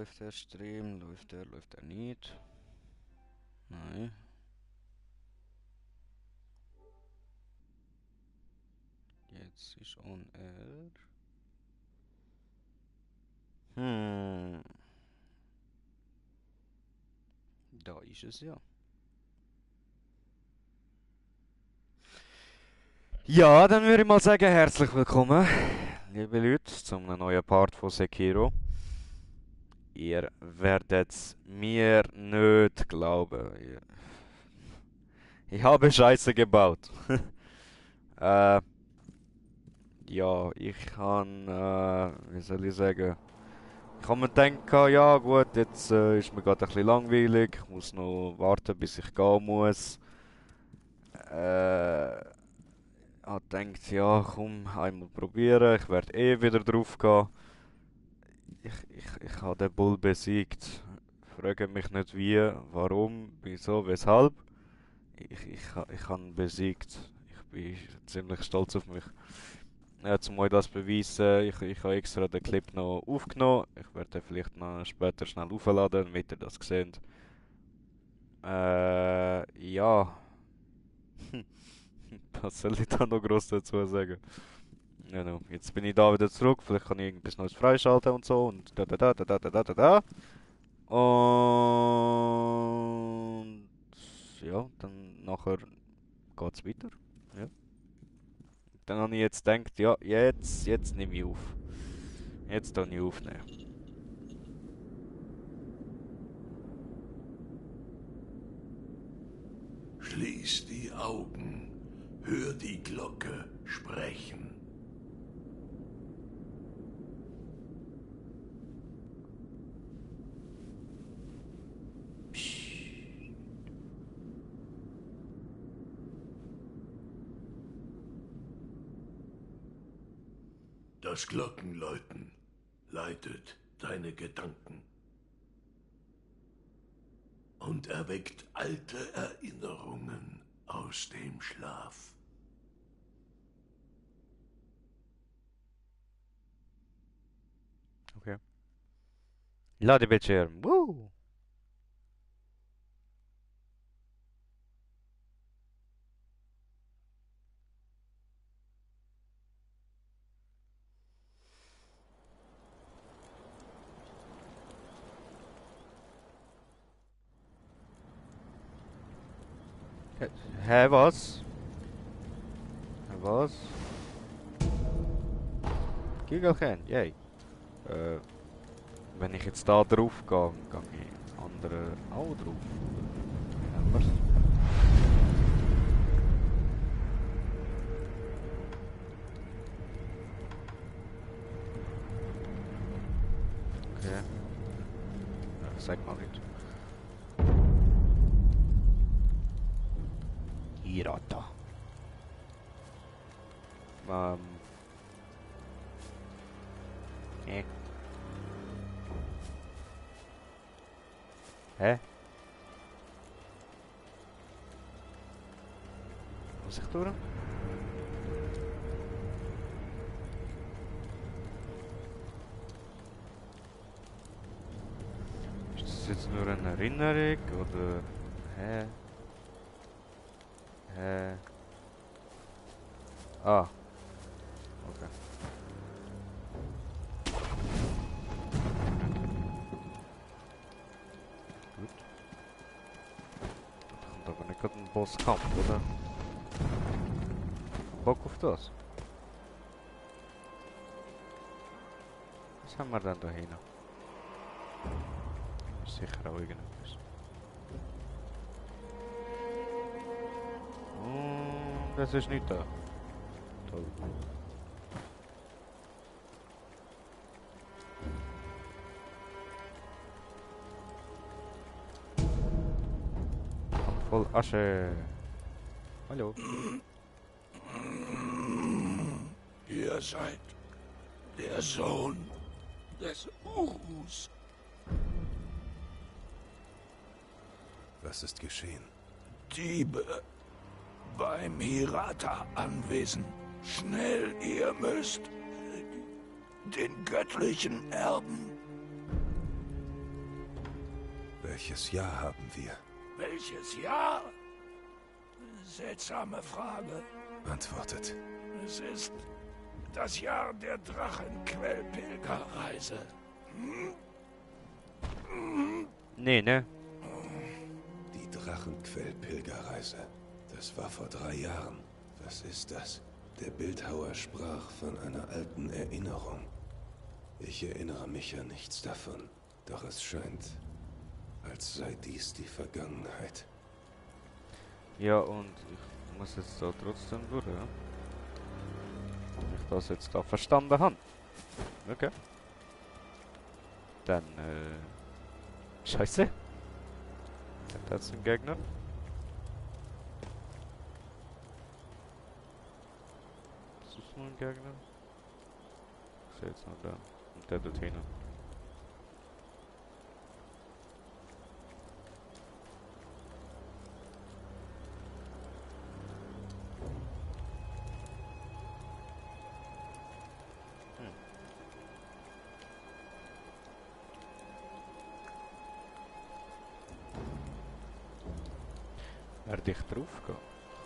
Läuft der Stream? Läuft er nicht? Nein. Jetzt ist on air. Hm. Da ist es ja. Ja, dann würde ich mal sagen, herzlich willkommen, liebe Leute, zu einem neuen Part von Sekiro. Ihr werdet mir nicht glauben. Ich habe Scheiße gebaut. äh, ja, ich kann, wie soll ich sagen, ich habe mir gedacht, ja gut, jetzt ist mir gerade ein bisschen langweilig, ich muss noch warten, bis ich gehen muss. Habe gedacht, ja komm, einmal probieren, ich werde eh wieder drauf gehen. Ich habe den Bull besiegt. Frage mich nicht wie, warum, wieso, weshalb. Ich habe ihn besiegt. Ich bin ziemlich stolz auf mich. Zum euch das beweisen, ich habe extra den Clip noch aufgenommen. Ich werde den vielleicht noch später schnell aufladen, damit ihr das seht. Ja. Was soll ich da noch groß dazu sagen? Genau. Jetzt bin ich da wieder zurück. Vielleicht kann ich irgendwas Neues freischalten und so. Und da da da da da da da da da. Und ja, dann nachher geht's weiter. Ja. Dann habe ich jetzt gedacht, ja, jetzt nehme ich auf. Jetzt kann ich aufnehmen. Schließ die Augen, hör die Glocke sprechen. Das Glockenläuten leitet deine Gedanken und erweckt alte Erinnerungen aus dem Schlaf. Okay. Ladebildschirm. Woo! Hä, was? Hä, was? Gigalchen, yay. Wenn ich jetzt da drauf gehe, gehe ich andere auch drauf. Haben wir's? Okay. Sag mal nicht. Hirata. Eh. Hä? Muss ich durch? Ist das jetzt nur eine Erinnerung oder... Hä? Hä? Ah, okay. Gut. Da kommt aber nicht gerade ein Bosskampf, oder? Bock auf das. Was haben wir denn da hinten? Sicher auch irgendetwas. Das ist nicht da. Toll. Voll Asche. Hallo. Ihr seid der Sohn des Urus. Was ist geschehen? Diebe beim Hirata-Anwesen. Schnell, ihr müsst den göttlichen Erben. Welches Jahr haben wir? Welches Jahr? Seltsame Frage. Antwortet. Es ist das Jahr der Drachenquellpilgerreise. Nee, ne? Die Drachenquellpilgerreise. Das war vor 3 Jahren. Was ist das? Der Bildhauer sprach von einer alten Erinnerung. Ich erinnere mich an nichts davon. Doch es scheint, als sei dies die Vergangenheit. Ja, und ich muss jetzt da trotzdem durch, ja? Wenn ich das jetzt da verstanden habe. Okay. Dann, Scheiße. Hat das ein Gegner? Ist das nur ein Gegner? Ich sehe jetzt noch da. Und der dort hinten. Werde ich drauf gehen?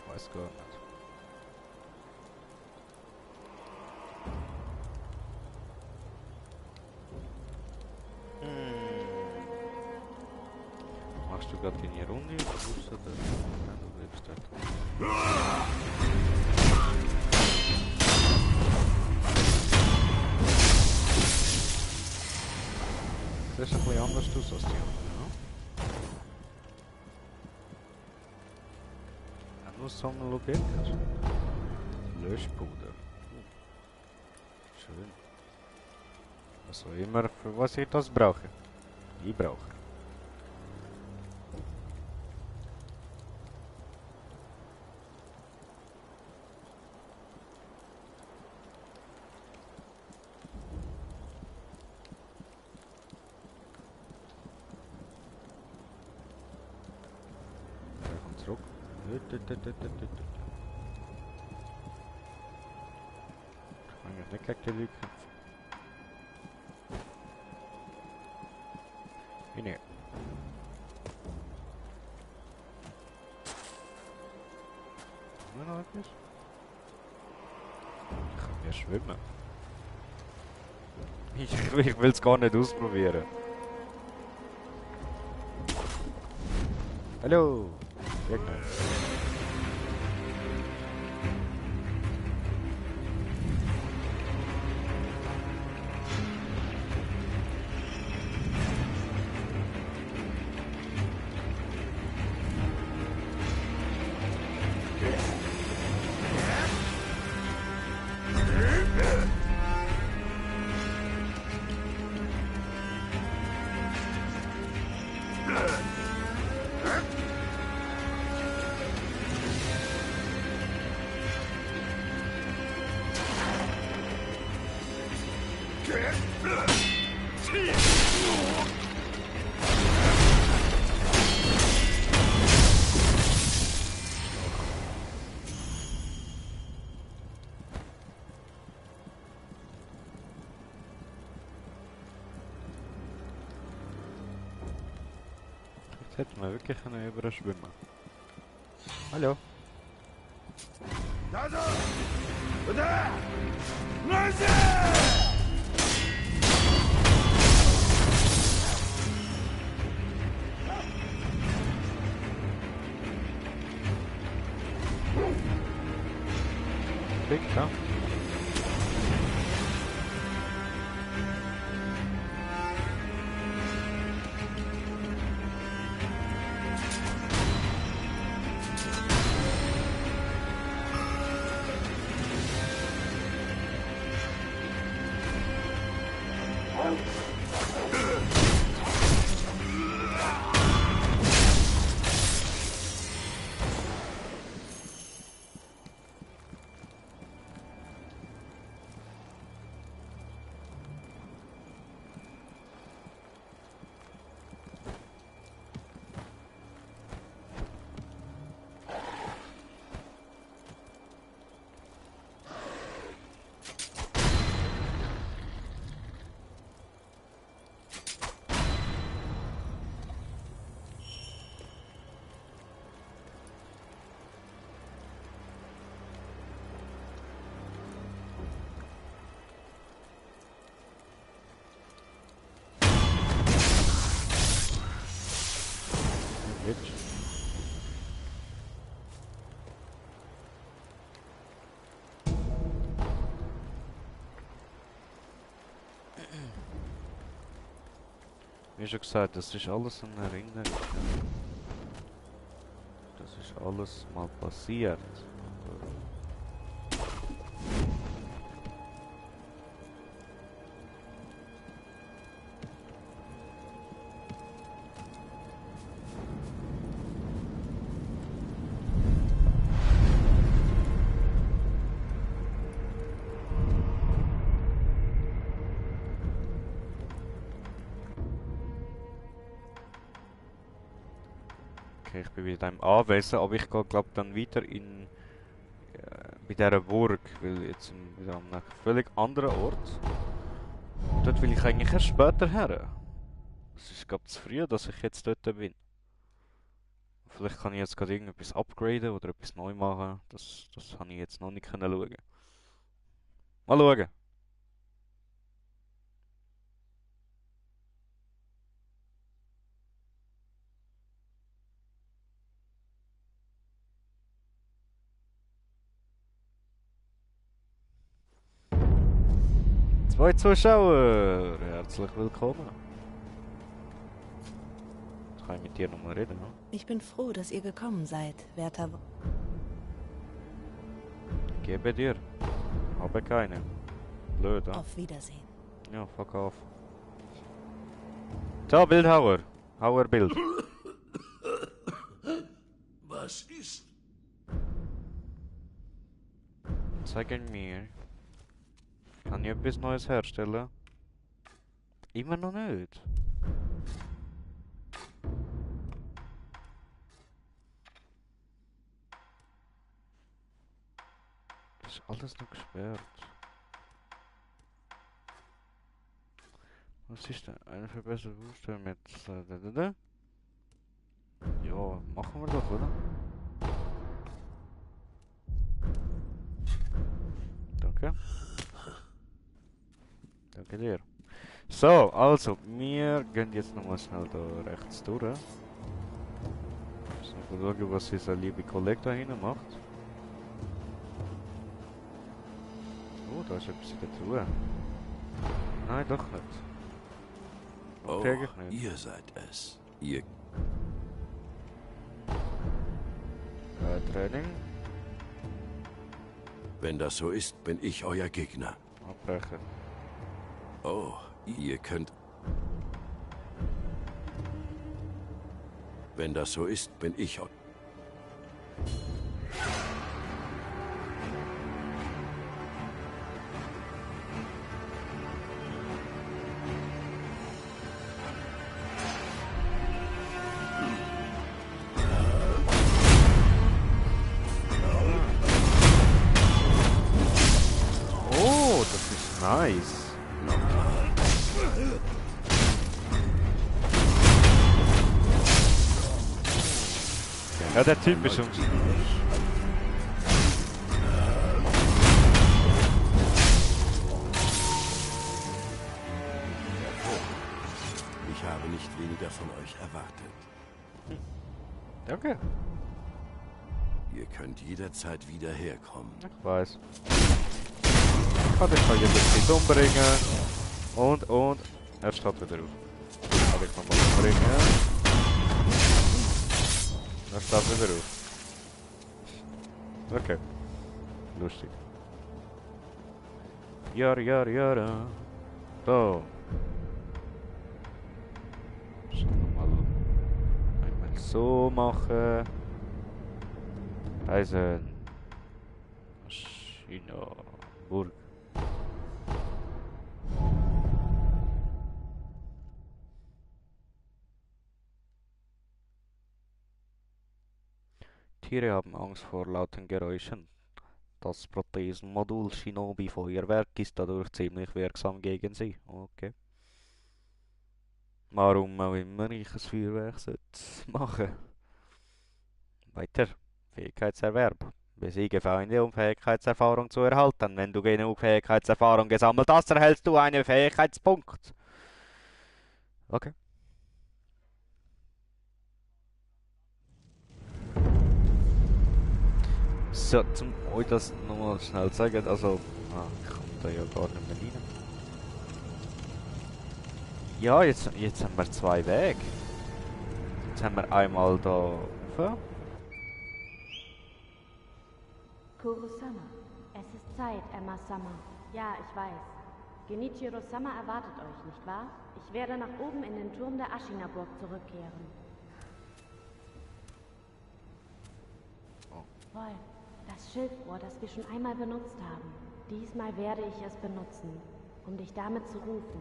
Ich weiß gar nicht. Machst du gerade deine Runde oder rufst du das? Nein, du bleibst dort. Das ist ein bisschen anders aus als die anderen, ja? Nur Sammelobjekte. Löschpuder. Schön. Was auch immer, für was ich das brauche. Ich brauche. Er kommt zurück. Kann ich nicht gegen die Leute kämpfen. Wie nicht? Haben wir noch etwas? Ich kann mehr schwimmen. Ich will es gar nicht ausprobieren. Hallo! Gegner. Jetzt hätten wir wirklich einen überschwimmen. Hallo. Klick, ja. Wie schon gesagt, das ist alles eine Erinnerung. Das ist alles mal passiert. Okay, ich bin wieder im Anwesen, aber ich gehe glaube dann weiter in bei dieser Burg, weil jetzt sind wir wieder an einem völlig anderen Ort. Dort will ich eigentlich erst später her. Es ist glaube zu früh, dass ich jetzt dort bin. Vielleicht kann ich jetzt gerade irgendetwas upgraden oder etwas neu machen. Das habe ich jetzt noch nicht können schauen. Mal schauen. Zwei Zuschauer, herzlich willkommen. Jetzt kann ich mit dir nochmal reden, ne? Ich bin froh, dass ihr gekommen seid, werter... Gebe dir. Habe keine. Blöd, ne? Auf Wiedersehen. Ja, fuck off. Ciao, Bildhauer. Hauer Bild. Was ist? Zeigen mir. Kann ich etwas Neues herstellen? Immer noch nicht. Das ist alles noch gesperrt. Was ist denn? Eine verbesserte Booster mit... Ja, machen wir doch, oder? Danke. Danke dir. So, also, wir gehen jetzt nochmal schnell da rechts durch. So, mal schauen, was unser liebe Kollege da hinten macht. Oh, da ist etwas in der Truhe. Nein, doch nicht. Oh, Krieg ich nicht. ihr seid es. Ihr... Training. Wenn das so ist, bin ich euer Gegner. Abbrechen. Oh, ihr könnt... Wenn das so ist, bin ich euer... Oh, das ist nice. Ja, der Typ ist schon... Ich habe nicht weniger von euch erwartet. Danke. Ihr könnt jederzeit wieder herkommen. Ich weiß. Ich kann jederzeit umbringen. Und... Er steht wieder auf. Kann ich nochmal umbringen. Er steht wieder auf. Okay. Lustig. Ja. So. Einmal so machen. Reisen. China. Burg. Tiere haben Angst vor lauten Geräuschen. Das Prothesenmodul Shinobi Feuerwerk ist dadurch ziemlich wirksam gegen sie. Okay. Warum auch immer ich ein Feuerwerk machen. Weiter. Fähigkeitserwerb. Besiege Feinde, um Fähigkeitserfahrung zu erhalten. Wenn du genug Fähigkeitserfahrung gesammelt hast, erhältst du einen Fähigkeitspunkt. Okay. So, zum euch das nochmal schnell zeigen, also, ich komme da ja gar nicht mehr rein. Ja, jetzt haben wir zwei Wege. Jetzt haben wir einmal da rauf. Kuro-sama, es ist Zeit, Emma-sama. Ja, ich weiß. Genichiro-sama erwartet euch, nicht wahr? Ich werde nach oben in den Turm der Ashina-Burg zurückkehren. Wolf, das Schilfrohr, das wir schon einmal benutzt haben. Diesmal werde ich es benutzen, um dich damit zu rufen.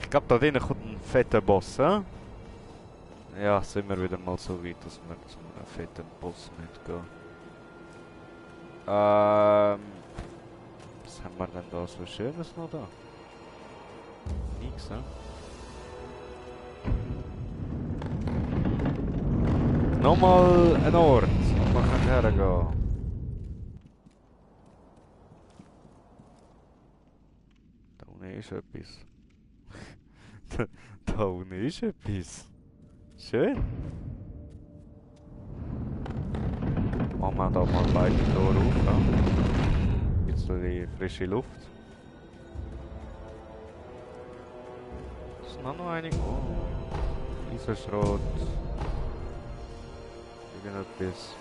Ich glaube, da drinnen kommt ein fetter Boss, hä? Ja, sind wir wieder mal so weit, dass wir zu einem fetten Boss mitgehen. Was haben wir denn da so Schönes noch da? Nix, ne? Nochmal ein Ort, wo man hergehen. Da unten ist etwas. Da unten ist etwas. Schön. Machen wir da mal beide Tore auf. Ja? Jetzt so die frische Luft. Ist noch einige. Oh. Eisenschrot. Irgendetwas.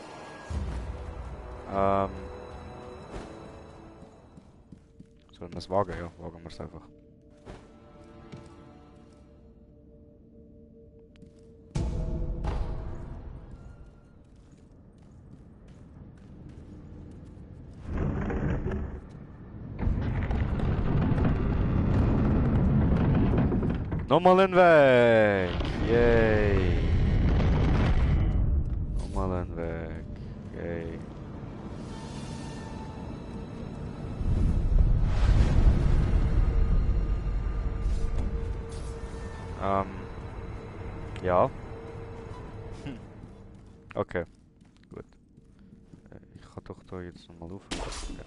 Sollen wir es wagen? Ja, wagen wir es einfach. Nochmal ein Weg! Yay! Nochmal ein Weg! Yay! Ja. Okay, gut. Ich kann doch da jetzt nochmal auf. Ja.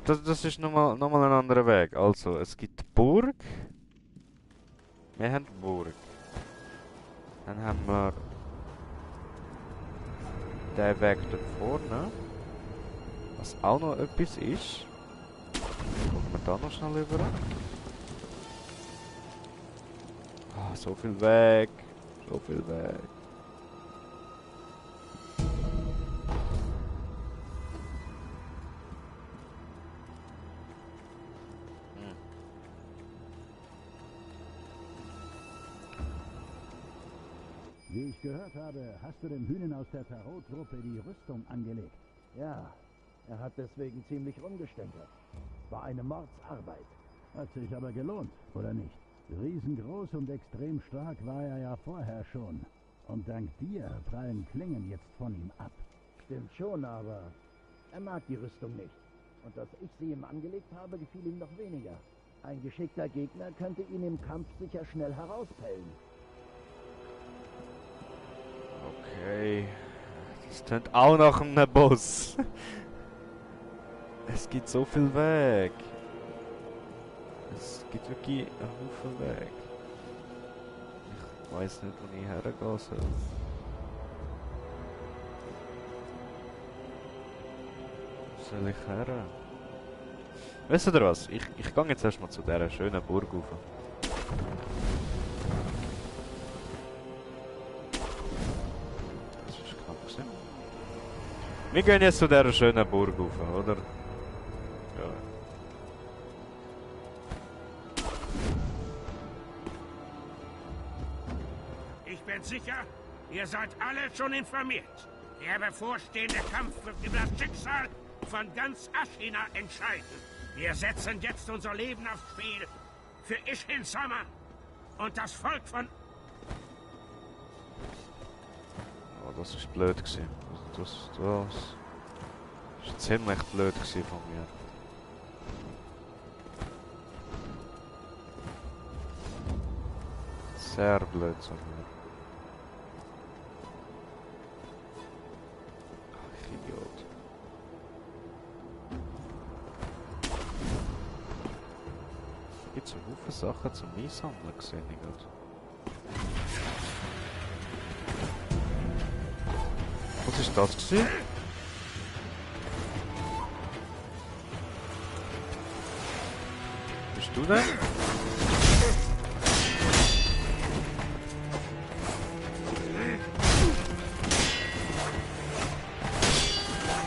Das ist nochmal ein anderer Weg. Also, es gibt die Burg. Wir haben die Burg. Dann haben wir den Weg da vorne. Was auch noch etwas ist. Gucken wir da noch schnell rüber. Ah, so viel Weg. So viel Weg. Wie ich gehört habe, hast du dem Hühnen aus der Tarot-Gruppe die Rüstung angelegt. Ja, er hat deswegen ziemlich rumgestänkert. War eine Mordsarbeit. Hat sich aber gelohnt, oder nicht? Riesengroß und extrem stark war er ja vorher schon. Und dank dir prallen Klingen jetzt von ihm ab. Stimmt schon, aber er mag die Rüstung nicht. Und dass ich sie ihm angelegt habe, gefiel ihm noch weniger. Ein geschickter Gegner könnte ihn im Kampf sicher schnell herauspellen. Okay. Das tönt auch nach einem Boss. Es gibt so viel Weg. Es gibt wirklich einen Haufen Weg. Ich weiß nicht, wo ich hergehen soll. Wo soll ich her? Wisst ihr was? Ich gehe jetzt erstmal zu dieser schönen Burg rauf. Das ist knapp gewesen. Wir gehen jetzt zu dieser schönen Burg rauf, oder? Ja. Ich bin sicher, ihr seid alle schon informiert. Der bevorstehende Kampf wird über das Schicksal von ganz Ashina entscheiden. Wir setzen jetzt unser Leben aufs Spiel für Ishin-sama und das Volk von... Oh, das ist blöd gewesen. Das ist ziemlich blöd gewesen von mir. Sehr blöd von mir. Ach, ich Idiot. Gibt so viele Sachen zum Einsammeln gesehen, nicht? Was ist das gewesen? Bist du denn?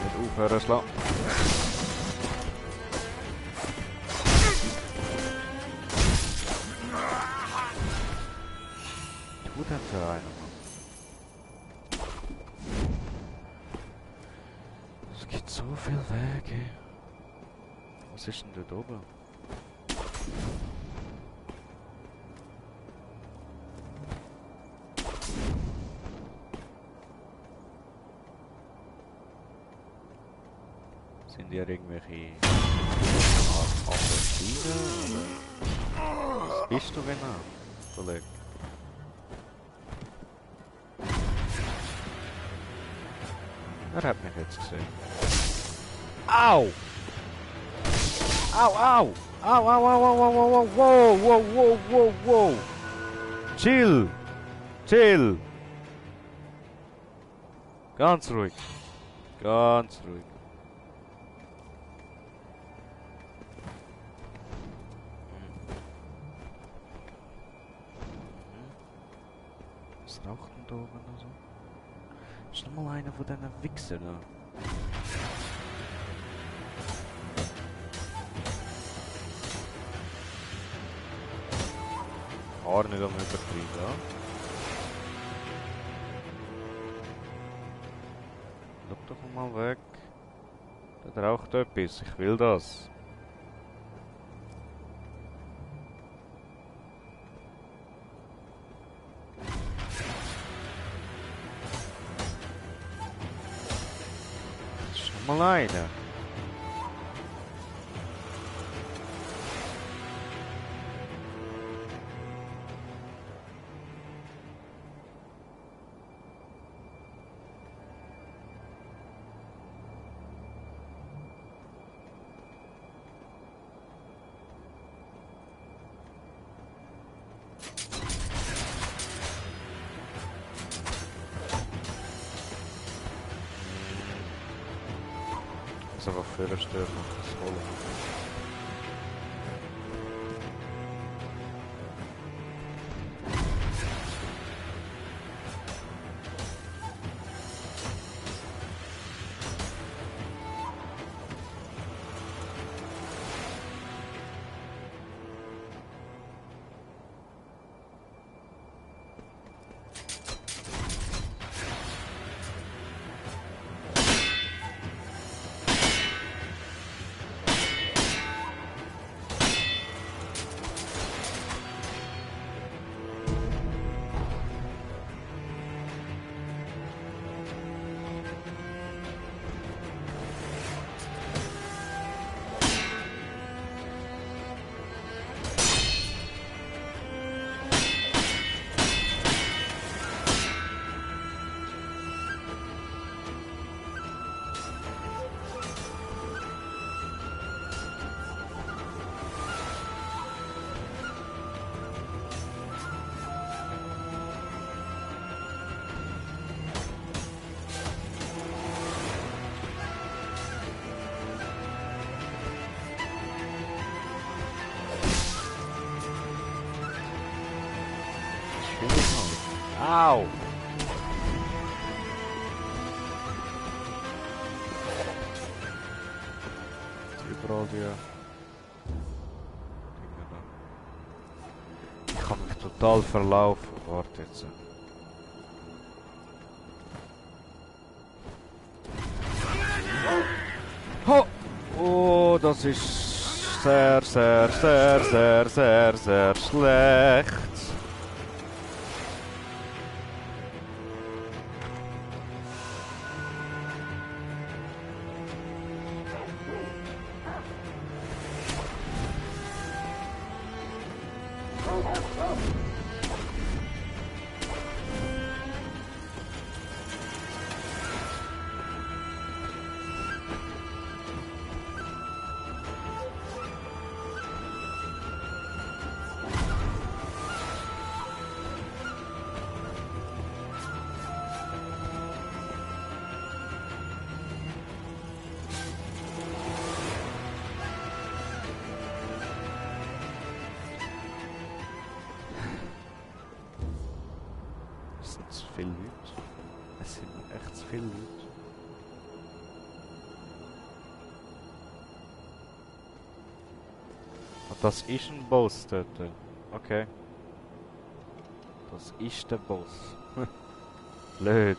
Nicht aufhören schlagen. Tu denn für einen, Mann? Es gibt so viele Wege. Was ist denn dort oben? Sind hier irgendwelche Apfelsinen? Was bist du genau, Kollege? Er hat mich jetzt gesehen. Au! Au, au! Au, au, au, au, au, au, wow, wow, wow, wow, wow! Chill! Chill! Ganz ruhig. Ganz ruhig. Was raucht denn da oben noch so? Ist noch mal einer von diesen Wichsern da. Haar nicht am Übertrieben, ja? Schau doch mal weg. Da raucht etwas, ich will das. Das ist noch mal einer. Das ist einfach völlig stört noch das Holen. Au! Überall die Dinge da. Ich kann mich total verlaufen. Warte jetzt. Ho! Oh, das ist sehr, sehr, sehr, sehr, sehr, sehr schlecht. viele Leute. Es sind echt zu viele Leute. Und das ist ein Boss dort. Okay. Das ist der Boss. Blöd.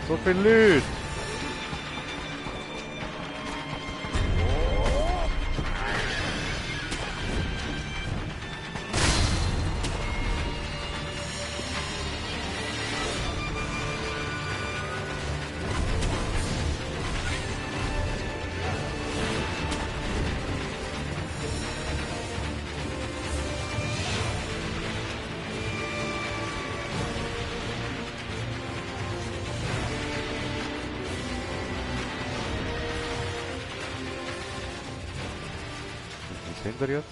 So viel Leute! Sind wir jetzt?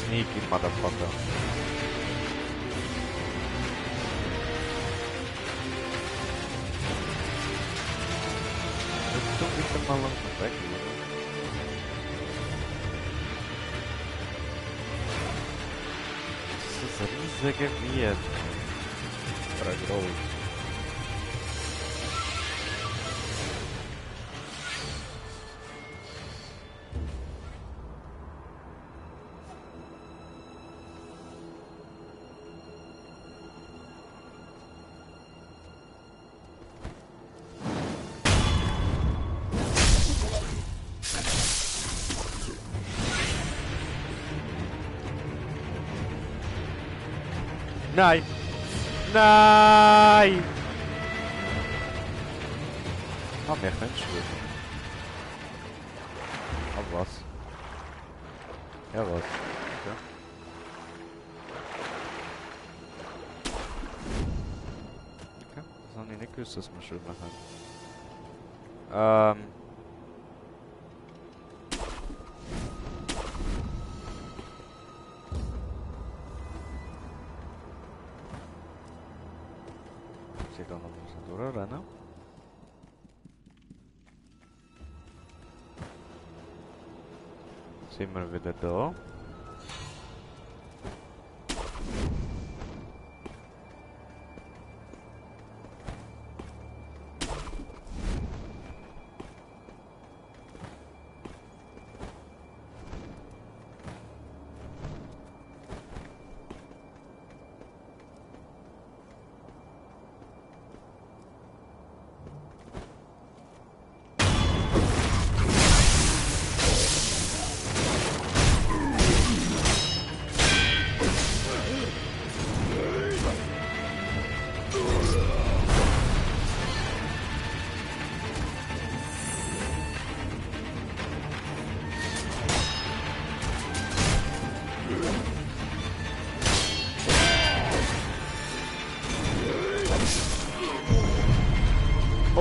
Sneaky motherfucker. Das tut mich mal langsam weg, oder? Das ist ein riesiger Gebiet. Oder groß. Nein! Nein! Ah, wir können schwimmen. Aber was? Ja, was? Okay. Okay, das habe ich nicht gewusst, dass wir schwimmen können. rennen. Sind wir wieder da.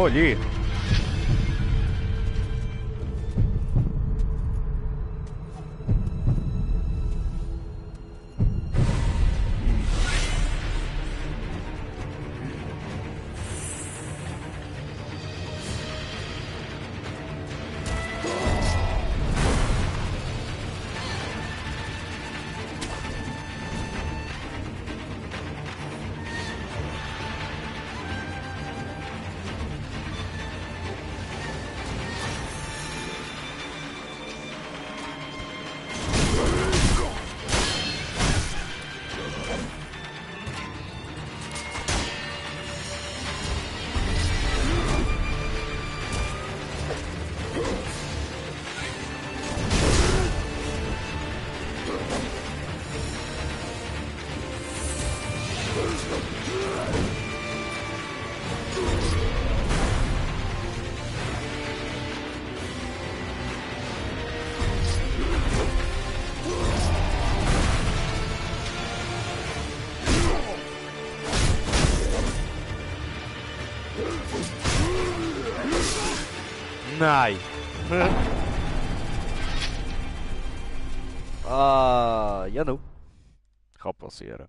Oh je. Nein. Ja no. Kann passieren.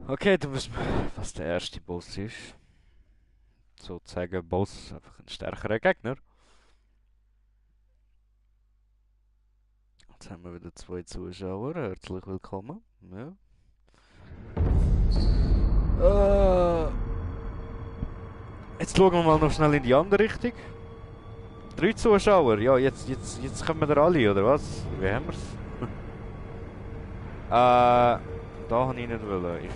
Okay, dann wissen wir, was der erste Boss ist. Sozusagen Boss, einfach ein stärkerer Gegner. Jetzt haben wir wieder 2 Zuschauer. Herzlich willkommen. Ja. Jetzt schauen wir mal noch schnell in die andere Richtung. 3 Zuschauer, ja, jetzt kommen wir alle, oder was? Wie haben wir es? Da habe ich nicht wollen. Ich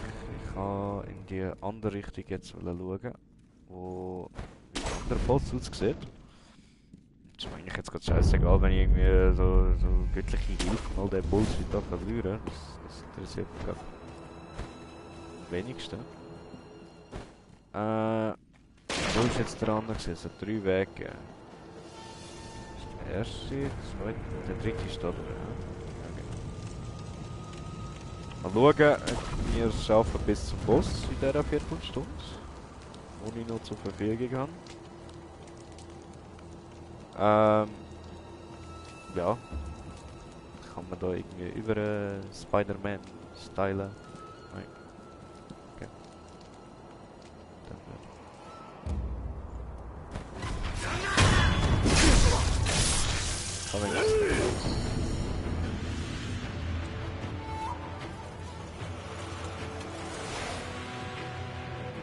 kann in die andere Richtung jetzt schauen, wo der Boss aussieht. Das ist mir eigentlich jetzt gerade scheißegal, wenn ich irgendwie so göttliche Hilfe und all den Bullshit da verliere. Das interessiert mich gerade am wenigsten. Wo ist jetzt der andere gewesen? Es hat 3 Wege. Das ist der erste, der zweite, der dritte ist da drin. Ja, genau. Mal schauen, ob wir es schaffen bis zum Boss in dieser Viertelstunde. Die ich noch zur Verfügung habe. Ja. Kann man da irgendwie über Spider-Man stylen? Nein. Okay. Dann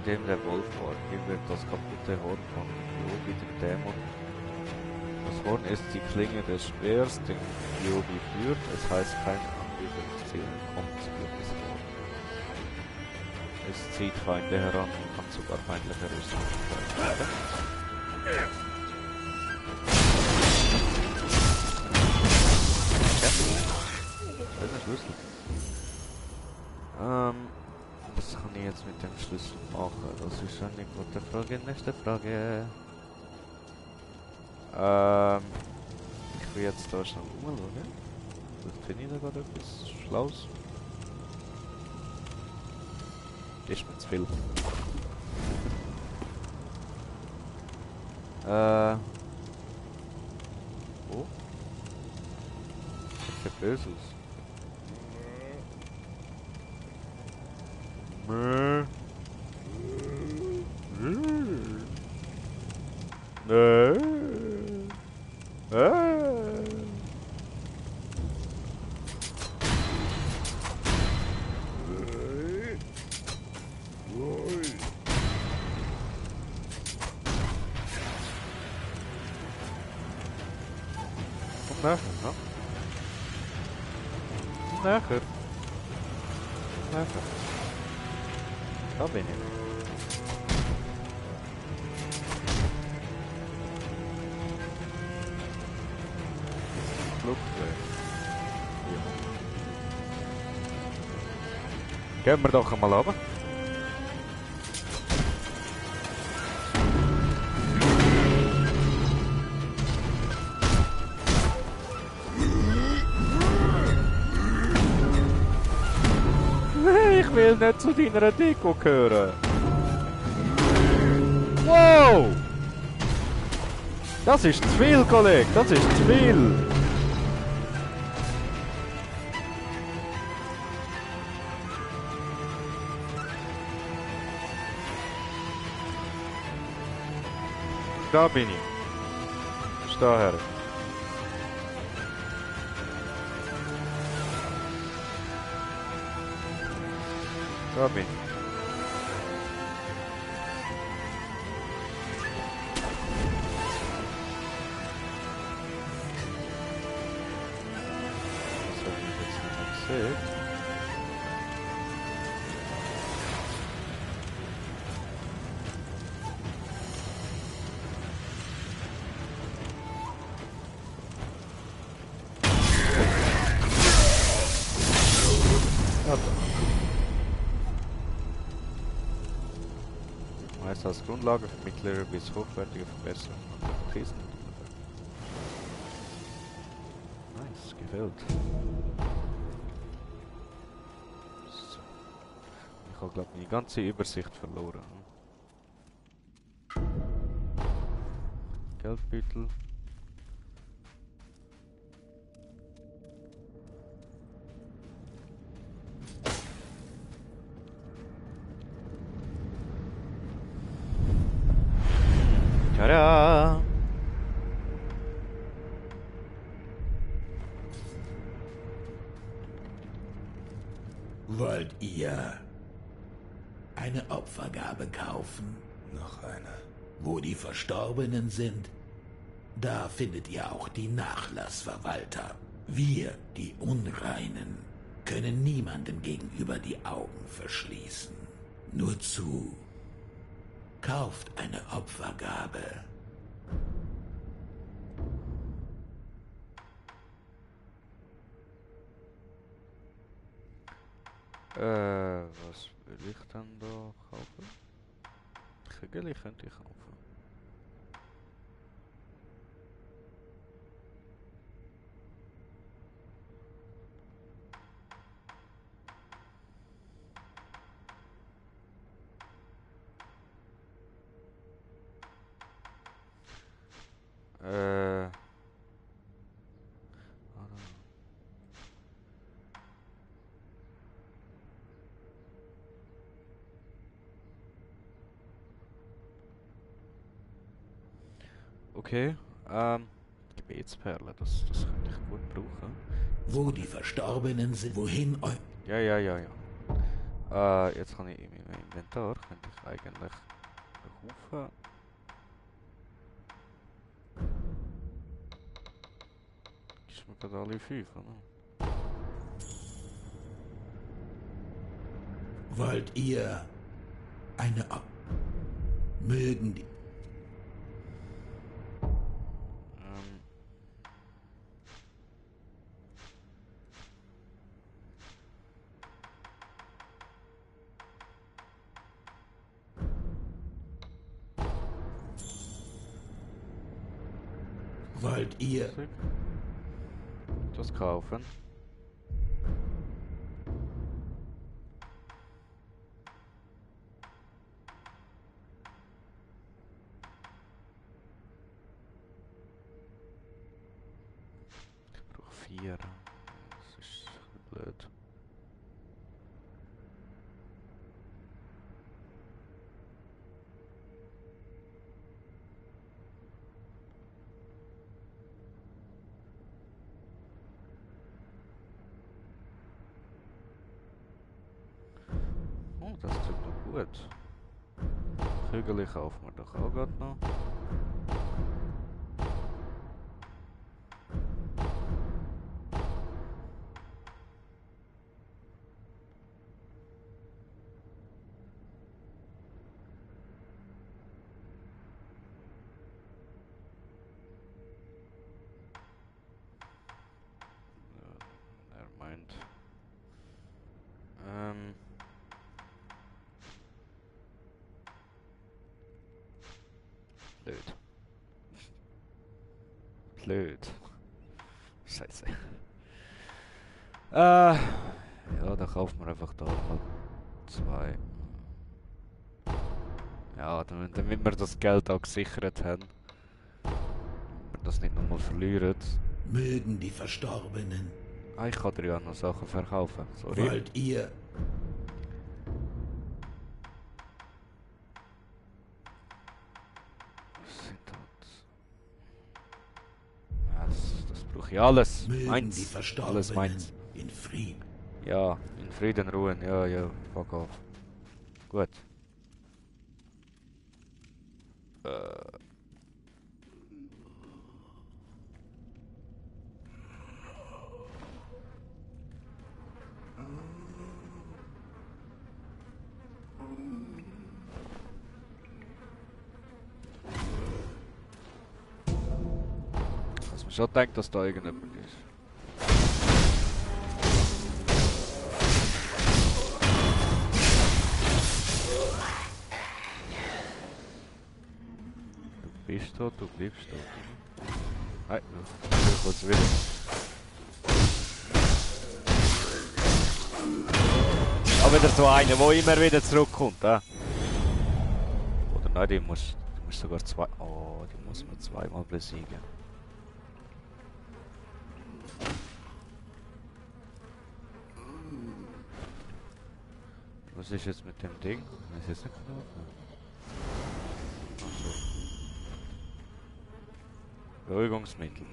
indem der Wolf war, wird das kaputte Horn von Yobi, dem Dämon. Das Horn ist die Klinge des Speers, den Yobi führt. Es heißt, kein Angriffsziel kommt zu dieses Horn. Es zieht Feinde heran und kann sogar feindliche Rüstungen treffen. Das ist ein Schlüssel. Was kann ich jetzt mit dem Schlüssel machen? Das ist eine gute Frage. Nächste Frage. Ich will jetzt da schnell umschauen. Vielleicht finde ich da gerade etwas Schlaues. Ist mir zu viel. Oh. Sieht böse aus. Komm nachher, ne? Nachher. Nachher. Da bin ich. Flugzeug. Gehen wir doch einmal runter. Ich will nicht zu deiner Deko gehören. Wow! Das ist zu viel, Kollege. Das ist zu viel. Da bin ich. Steh her. Da bin ich. Das habe ich jetzt nicht mehr gesehen. Meist als Grundlage für mittlere bis hochwertige Verbesserungen von Krisen. Nice, gefällt. So. Ich habe glaube meine ganze Übersicht verloren. Geldbeutel. Tada! Wollt ihr eine Opfergabe kaufen? Noch eine. Wo die Verstorbenen sind, da findet ihr auch die Nachlassverwalter. Wir, die Unreinen, können niemandem gegenüber die Augen verschließen. Nur zu. Kauft eine Opfergabe. Was will ich dann da kaufen? Kügel könnte ich kaufen. Okay, Gebetsperle, das könnte ich gut brauchen. Wo die Verstorbenen sind, wohin eu... Ja. Jetzt kann ich in meinem Inventar, könnte ich eigentlich rufen. Ist mir gerade alle 5, oder? Wollt ihr eine mögen die... Wollt ihr das kaufen? Ich brauche 4. Das ist blöd. Gut. Kügel kaufen wir doch auch gerade noch. Nevermind. Blöd. Blöd. Scheiße. Ja, da kaufen wir einfach da mal 2. Ja, damit wir das Geld auch gesichert haben. Damit wir das nicht nochmal verlieren. Mögen die Verstorbenen. Ah, ich kann dir ja noch Sachen verkaufen. Sorry. Wollt ihr Das brauche ich alles. mögen die Meins. Alles Verstorbenen meins. in Frieden. Ja, in Frieden ruhen. Ja, ja, fuck off. Gut. Was man schon denkt, dass da irgendjemand ist. Du bist tot, du bleibst tot. Nein, ich kurz wieder. Aber wieder so einer, der immer wieder zurückkommt, Oder nein, die muss sogar zwei. Oh, die muss man zweimal besiegen. Was ist jetzt mit dem Ding? Das ist jetzt nicht gelaufen. Achso. Beruhigungsmittel.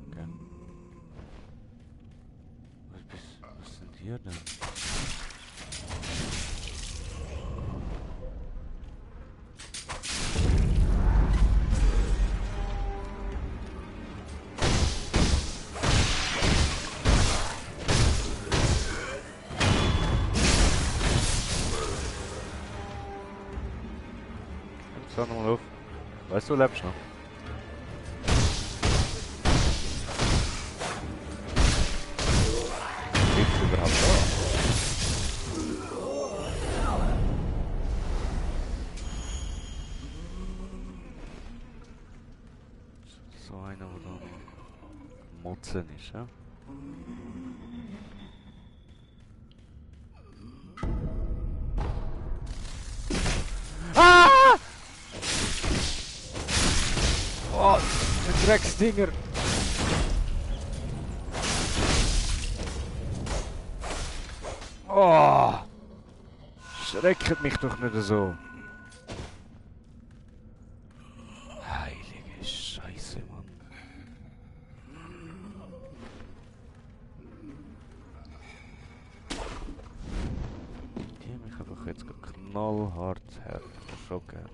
Okay. Was sind hier denn? Schau nochmal auf. Weißt du, lebst noch? Bist du überhaupt da? So einer, der da Motzen ist, ja? Ah! Oh, die Drecksdinger! Oh! Schrecket mich doch nicht so. Heilige Scheiße, Mann. Die haben mich einfach jetzt knallhart schocken.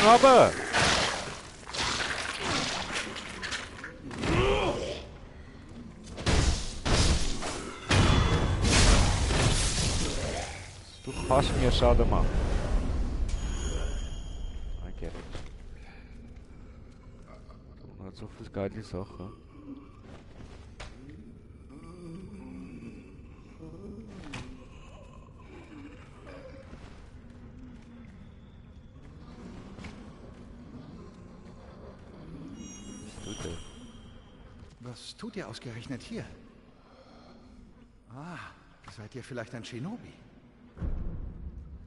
Aber du kannst mir Schaden machen. I get it. Man hat so viele geile Sachen. tut ihr ausgerechnet hier? Ah, seid ihr vielleicht ein Shinobi?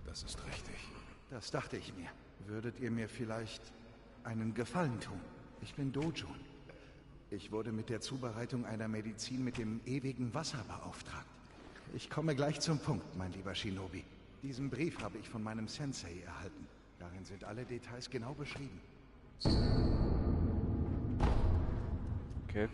Das ist richtig. Das dachte ich mir. Würdet ihr mir vielleicht einen Gefallen tun? Ich bin Dojun. Ich wurde mit der Zubereitung einer Medizin mit dem ewigen Wasser beauftragt. Ich komme gleich zum Punkt, mein lieber Shinobi. Diesen Brief habe ich von meinem Sensei erhalten. Darin sind alle Details genau beschrieben. Okay.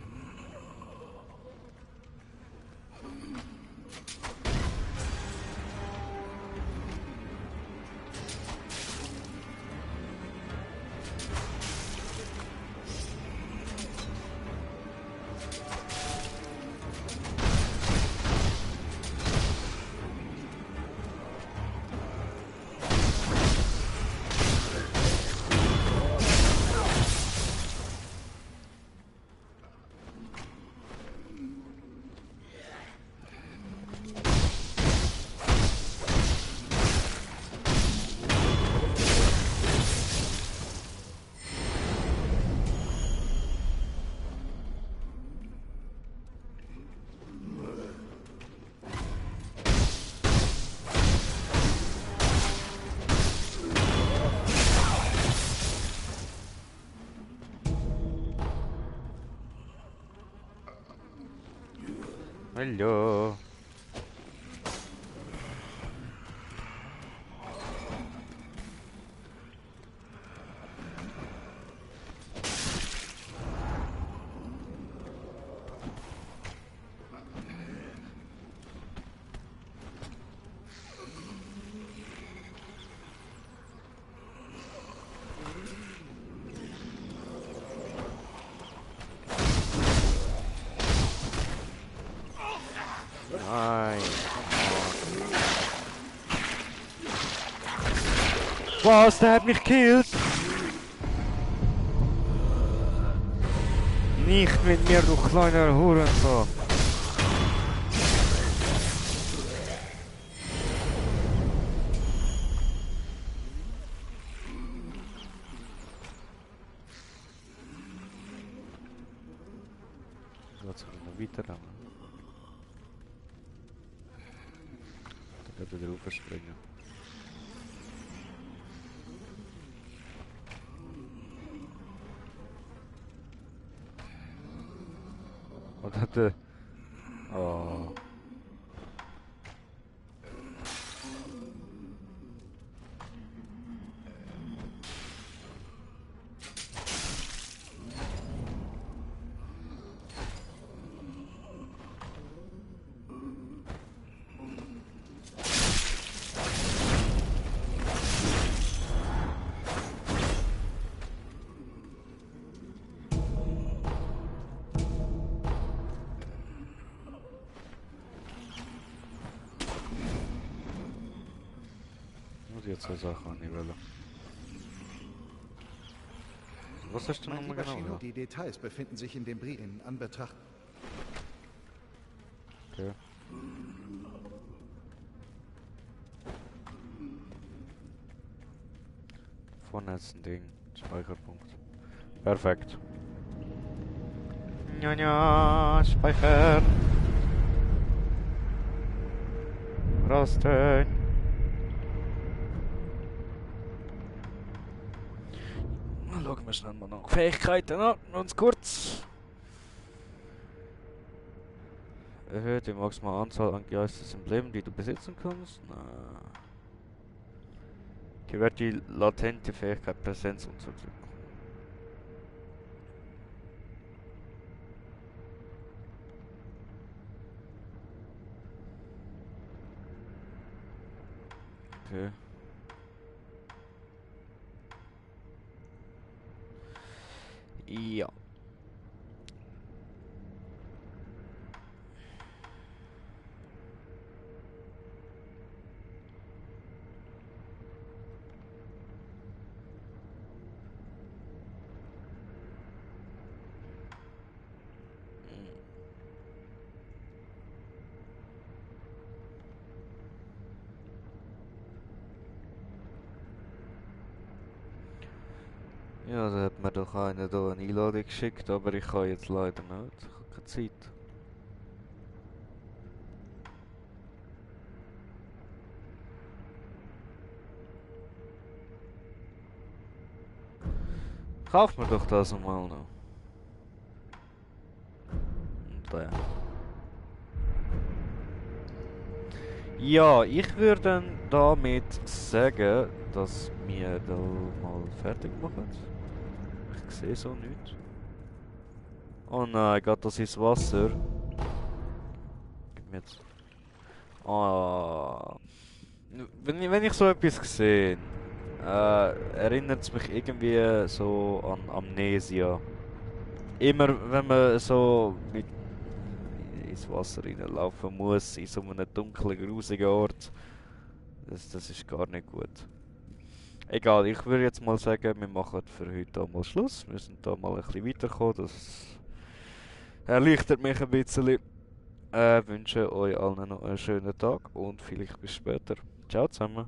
Hallo. Nein. Was? Der hat mich gekillt? Nicht mit mir, du kleiner Hurensohn. Lass uns noch weiter haben. Da wird er raufspringen. Oder der... Oh. Jetzt zwei Sachen an die Welle. Was hast du Mein nochmal lieber genau Shino, gesagt? die Details befinden sich in dem Brief in Anbetracht. Okay. Vorne ist ein Ding. Speicherpunkt. Perfekt. Ja, ja, speichern. Rasten. Schauen wir schnell mal nach Fähigkeiten an, ganz kurz. Erhöht die maximale Anzahl an Geistesemblemen, die du besitzen kannst. Na. Gewährt die latente Fähigkeit Präsenz unterdrücken. Okay. Ja. Ja, da hat mir doch einer da eine Einladung geschickt, aber ich kann jetzt leider nicht. Ich habe keine Zeit. Kauf mir doch das mal noch. Und der. Ja, ich würde damit sagen, dass wir da mal fertig machen. Ich sehe so nichts. Oh nein, geht das ins Wasser? Gib mir jetzt. Ah. Wenn ich so etwas sehe, erinnert es mich irgendwie so an Amnesia. Immer wenn man so ins Wasser reinlaufen muss, in so einem dunklen, grusigen Ort, das ist gar nicht gut. Egal, ich würde jetzt mal sagen, wir machen für heute auch mal Schluss. Wir sind da mal ein bisschen weitergekommen, das erleichtert mich ein bisschen. Wünsche euch allen noch einen schönen Tag und vielleicht bis später. Ciao zusammen.